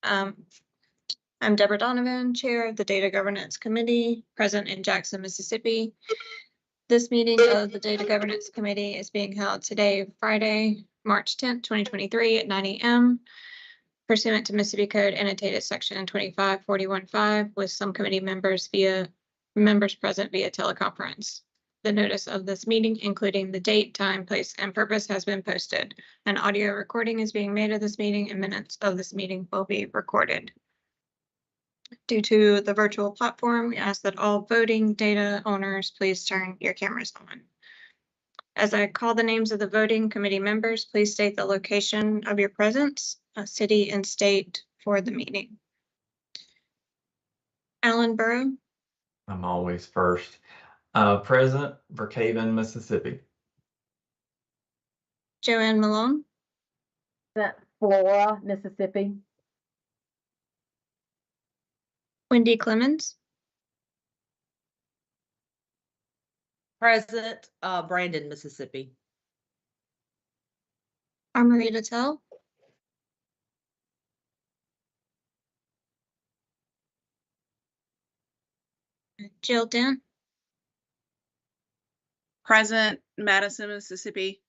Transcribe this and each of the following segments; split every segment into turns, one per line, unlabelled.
I'm Deborah Donovan, Chair of the Data Governance Committee, present in Jackson, Mississippi. This meeting of the Data Governance Committee is being held today, Friday, March 10th, 2023 at 9 a.m. pursuant to Mississippi Code annotated section 2541.5 with some committee members present via teleconference. The notice of this meeting, including the date, time, place, and purpose, has been posted. An audio recording is being made of this meeting, and minutes of this meeting will be recorded. Due to the virtual platform, we ask that all voting data owners please turn your cameras on. As I call the names of the voting committee members, please state the location of your presence, city and state for the meeting. Alan Burrow.
I'm always first. Present, Brookhaven, Mississippi.
Joanne Malone.
Flora, Mississippi.
Wendy Clemens.
Present, Brandon, Mississippi.
Armarita Tell. Jill Dent.
Present, Madison, Mississippi.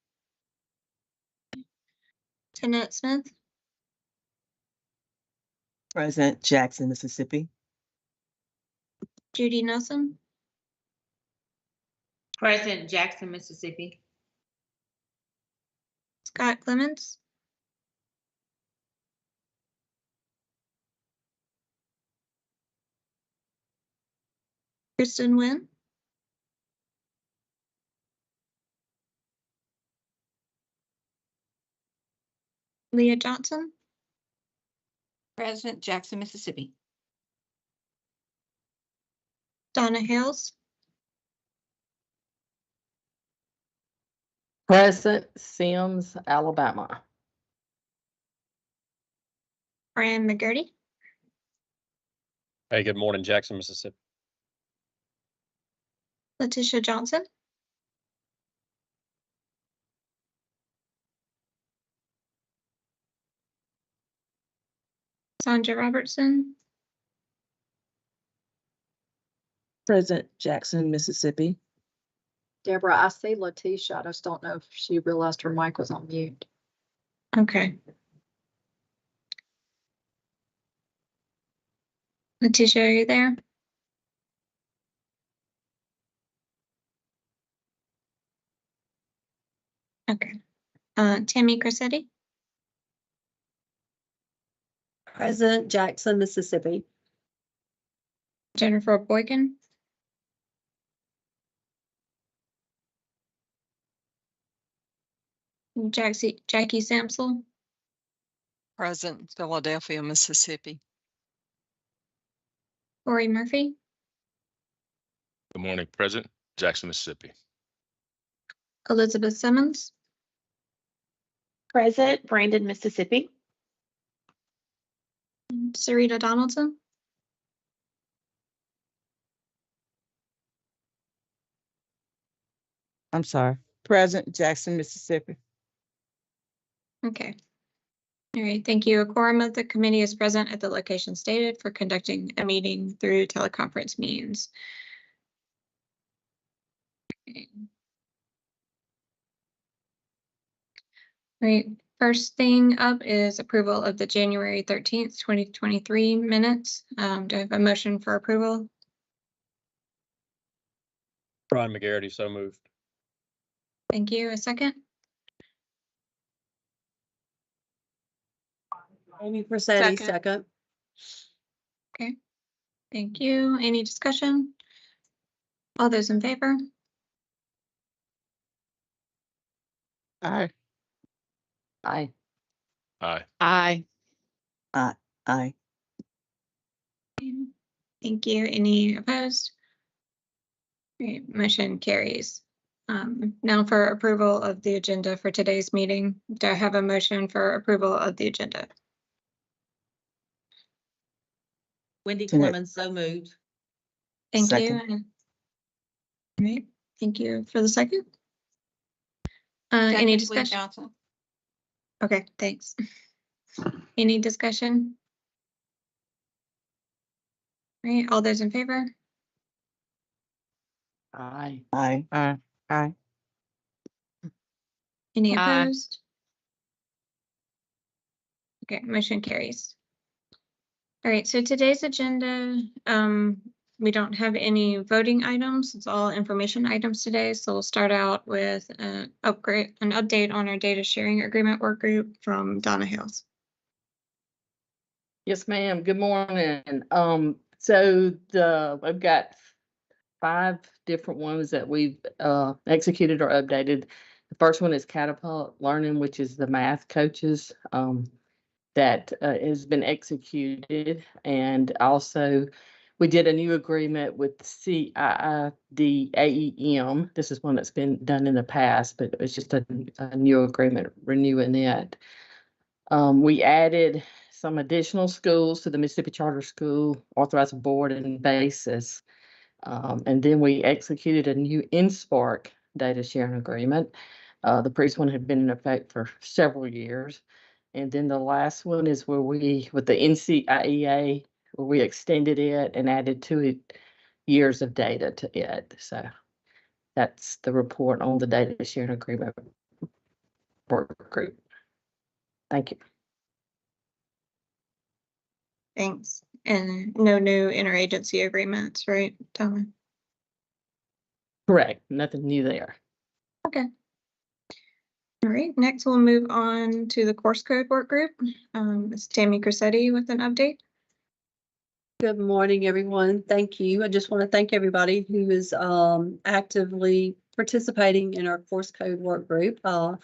Jeanette Smith.
Present, Jackson, Mississippi.
Judy Nelson.
Present, Jackson, Mississippi.
Scott Clements. Kristen Wynn. Leah Johnson.
Present, Jackson, Mississippi.
Donna Hales.
Present, Sims, Alabama.
Brian McGurdy.
Hey, good morning, Jackson, Mississippi.
Letitia Johnson. Sandra Robertson.
Present, Jackson, Mississippi.
Deborah, I see Letitia. I just don't know if she realized her mic was on mute.
Okay. Letitia, are you there? Okay. Tammy Cressetti.
Present, Jackson, Mississippi.
Jennifer Boykin. Jackie Samsel.
Present, Philadelphia, Mississippi.
Corey Murphy.
Good morning, present, Jackson, Mississippi.
Elizabeth Simmons.
Present, Brandon, Mississippi.
Sarita Donaldson.
I'm sorry. Present, Jackson, Mississippi.
Okay. All right, thank you. A quorum of the committee is present at the location stated for conducting a meeting through teleconference means. Okay. All right, first thing up is approval of the January 13th, 2023 minutes. Do I have a motion for approval?
Brian McGarity, so moved.
Thank you. A second?
Amy Cressetti, second.
Okay. Thank you. Any discussion? All those in favor?
Aye.
Aye.
Aye.
Aye.
Aye.
Thank you. Any opposed? Great. Motion carries. Now for approval of the agenda for today's meeting. Do I have a motion for approval of the agenda?
Wendy Clemens, so moved.
Thank
Second.
you. All right. Thank you for the second. Any discussion?
Johnson.
Okay, thanks. Any discussion? Right, all those in favor?
Aye.
Aye. Aye.
Any
Aye.
opposed? Okay, motion carries. All right, so today's agenda, we don't have any voting items. It's all information items today. So we'll start out with an update on our data sharing agreement work group from Donna Hills.
Yes, ma'am. Good morning. So I've got 5 different ones that we've executed or updated. The first one is Catapult Learning, which is the math coaches that has been executed. And also we did a new agreement with CIID AEM. This is one that's been done in the past, but it's just a new agreement renewing it. We added some additional schools to the Mississippi Charter School Authorized Board and Basis. And then we executed a new InSpark data sharing agreement. The previous one had been in effect for several years. And then the last one is where with the NCIEA, where we extended it and added 2 years of data to it. So that's the report on the data sharing agreement work group. Thank you.
Thanks. And no new interagency agreements, right, Donna?
Correct. Nothing new there.
Okay. All right, next we'll move on to the course code work group. It's Tammy Cressetti with an update.
Good morning, everyone. Thank you. I just want to thank everybody who is actively participating in our course code work group. I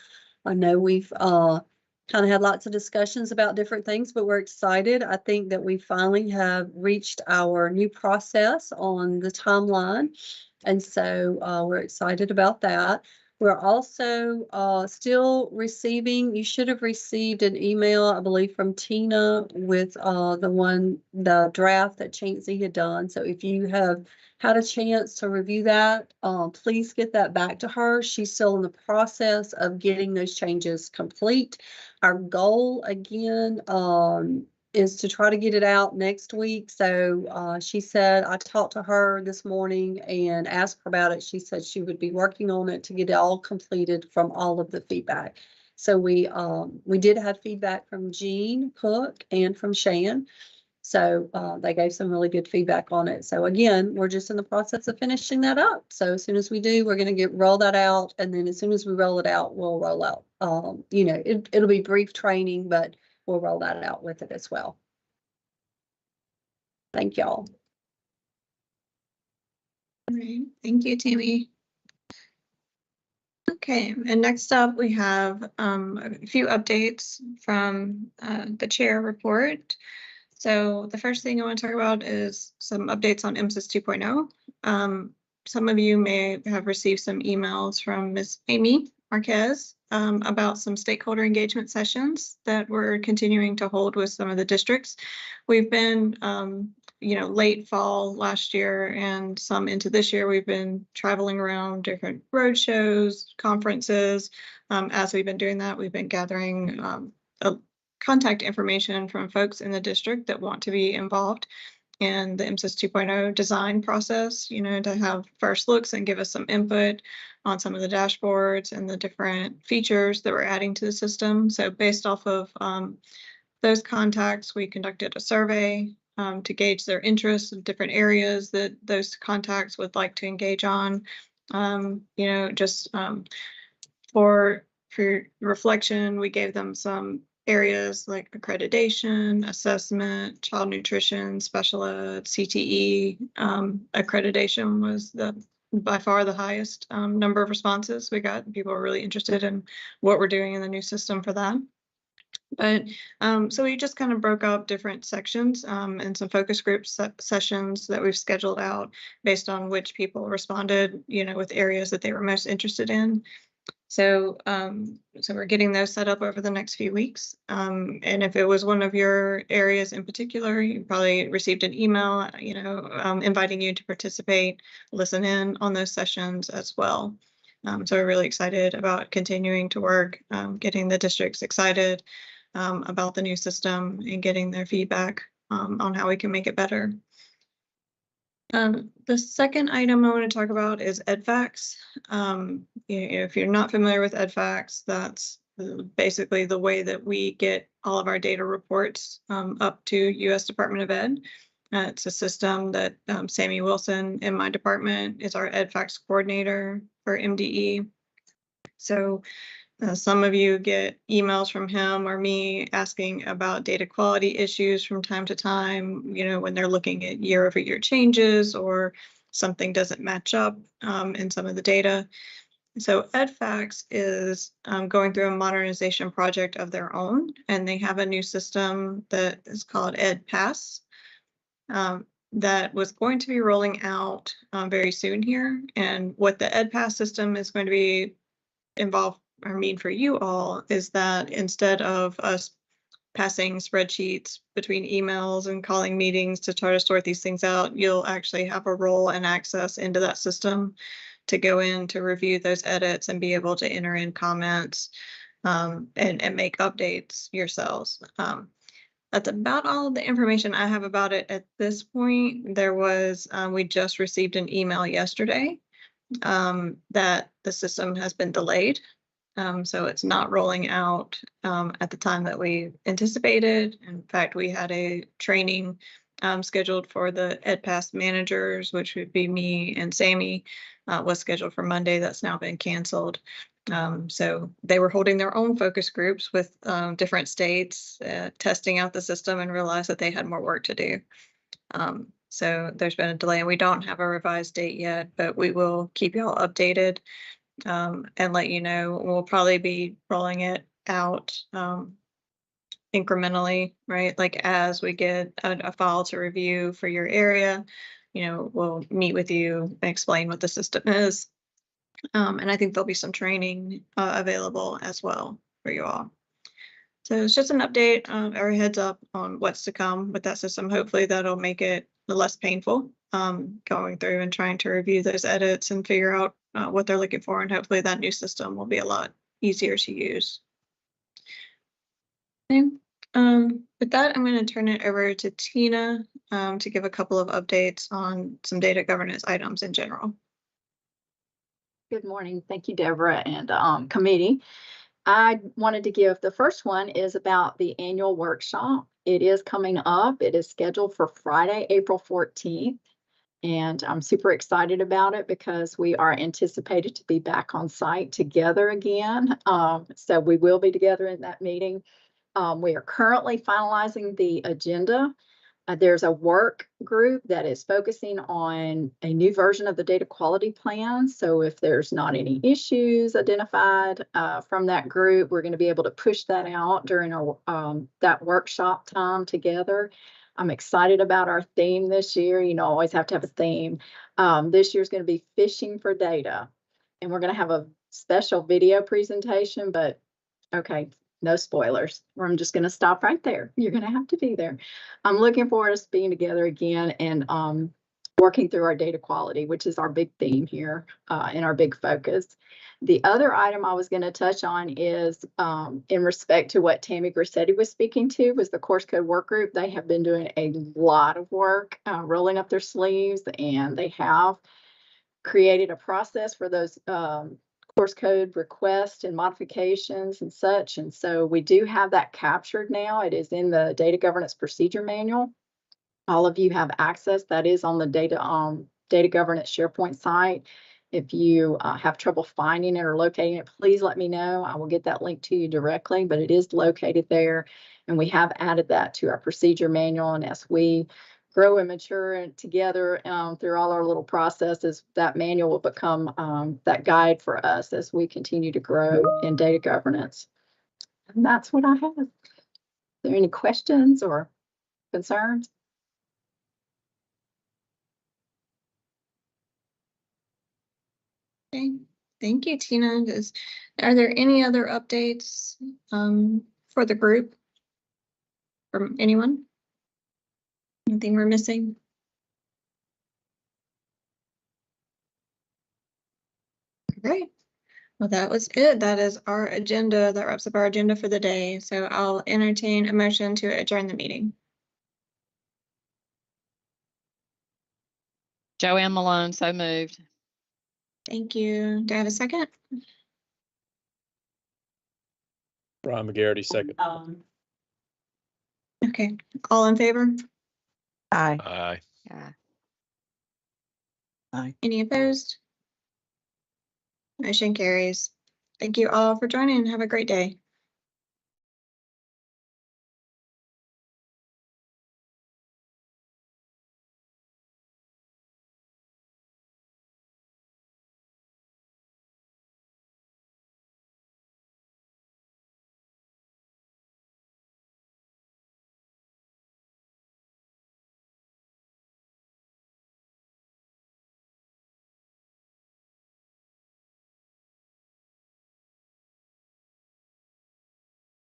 know we've kind of had lots of discussions about different things, but we're excited. I think that we finally have reached our new process on the timeline. And so we're excited about that. We're also still receiving, you should have received an email, I believe, from Tina with the draft that Chancey had done. So if you have had a chance to review that, please get that back to her. She's still in the process of getting those changes complete. Our goal, again, is to try to get it out next week. So she said, I talked to her this morning and asked her about it. She said she would be working on it to get it all completed from all of the feedback. So we did have feedback from Jean Cook and from Shan. So they gave some really good feedback on it. So again, we're just in the process of finishing that up. So as soon as we do, we're going to roll that out. And then as soon as we roll it out, we'll roll out, it'll be brief training, but we'll roll that out with it as well. Thank y'all.
All right, thank you, Tammy. Okay, and next up we have a few updates from the chair report. So the first thing I want to talk about is some updates on MSIS 2.0. Some of you may have received some emails from Ms. Amy Marquez about some stakeholder engagement sessions that we're continuing to hold with some of the districts. We've been, late fall last year and some into this year, we've been traveling around different road shows, conferences. As we've been doing that, we've been gathering contact information from folks in the district that want to be involved in the MSIS 2.0 design process, to have first looks and give us some input on some of the dashboards and the different features that we're adding to the system. So based off of those contacts, we conducted a survey to gauge their interests in different areas that those contacts would like to engage on. For reflection, we gave them some areas like accreditation, assessment, child nutrition, special ed, CTE. Accreditation was by far the highest number of responses we got. People are really interested in what we're doing in the new system for that. But so we just kind of broke up different sections and some focus group sessions that we've scheduled out based on which people responded, with areas that they were most interested in. So we're getting those set up over the next few weeks. And if it was one of your areas in particular, you probably received an email, inviting you to participate, listen in on those sessions as well. So we're really excited about continuing to work, getting the districts excited about the new system and getting their feedback on how we can make it better. The second item I want to talk about is EDFACS. If you're not familiar with EDFACS, that's basically the way that we get all of our data reports up to U.S. Department of Ed. It's a system that Sammy Wilson in my department is our EDFACS coordinator for MDE. So some of you get emails from him or me asking about data quality issues from time to time, when they're looking at year-over-year changes or something doesn't match up in some of the data. So EDFACS is going through a modernization project of their own, and they have a new system that is called EdPass that was going to be rolling out very soon here. And what the EdPass system is going to be involved or mean for you all is that instead of us passing spreadsheets between emails and calling meetings to try to sort these things out, you'll actually have a role and access into that system to go in to review those edits and be able to enter in comments and make updates yourselves. That's about all the information I have about it at this point. There was, we just received an email yesterday that the system has been delayed. So it's not rolling out at the time that we anticipated. In fact, we had a training scheduled for the EdPass managers, which would be me and Sammy, was scheduled for Monday. That's now been canceled. So they were holding their own focus groups with different states, testing out the system, and realized that they had more work to do. So there's been a delay, and we don't have a revised date yet, but we will keep y'all updated and let you know. We'll probably be rolling it out incrementally, right? Like as we get a file to review for your area, we'll meet with you and explain what the system is. And I think there'll be some training available as well for you all. So it's just an update or a heads up on what's to come with that system. Hopefully that'll make it less painful going through and trying to review those edits and figure out what they're looking for. And hopefully that new system will be a lot easier to use. Okay. With that, I'm going to turn it over to Tina to give a couple of updates on some data governance items in general.
Good morning. Thank you, Deborah and committee. I wanted to give, the first one is about the annual workshop. It is coming up. It is scheduled for Friday, April 14th. And I'm super excited about it because we are anticipated to be back on site together again. So we will be together in that meeting. We are currently finalizing the agenda. There's a work group that is focusing on a new version of the data quality plan. So if there's not any issues identified from that group, we're going to be able to push that out during our that workshop time together. I'm excited about our theme this year. Always have to have a theme. This year is going to be fishing for data. And we're going to have a special video presentation, but okay. No spoilers. I'm just going to stop right there. You're going to have to be there. I'm looking forward to us being together again and working through our data quality, which is our big theme here and our big focus. The other item I was going to touch on is in respect to what Tammy Grissetti was speaking to was the course code work group. They have been doing a lot of work, rolling up their sleeves, and they have created a process for those course code requests and modifications and such. And so we do have that captured now. It is in the data governance procedure manual. All of you have access. That is on the data governance SharePoint site. If you have trouble finding it or locating it, please let me know. I will get that link to you directly, but it is located there. And we have added that to our procedure manual. And as we grow and mature together through all our little processes, that manual will become that guide for us as we continue to grow in data governance. And that's what I have. Are there any questions or concerns?
Okay, thank you, Tina. Are there any other updates for the group from anyone? Anything we're missing? Great. Well, that was it. That is our agenda. That wraps up our agenda for the day. So I'll entertain a motion to adjourn the meeting.
Joanne Malone, so moved.
Thank you. Do I have a second?
Brian McGarity, second.
Okay, all in favor?
Aye.
Aye.
Yeah.
Any opposed? Motion carries. Thank you all for joining. Have a great day.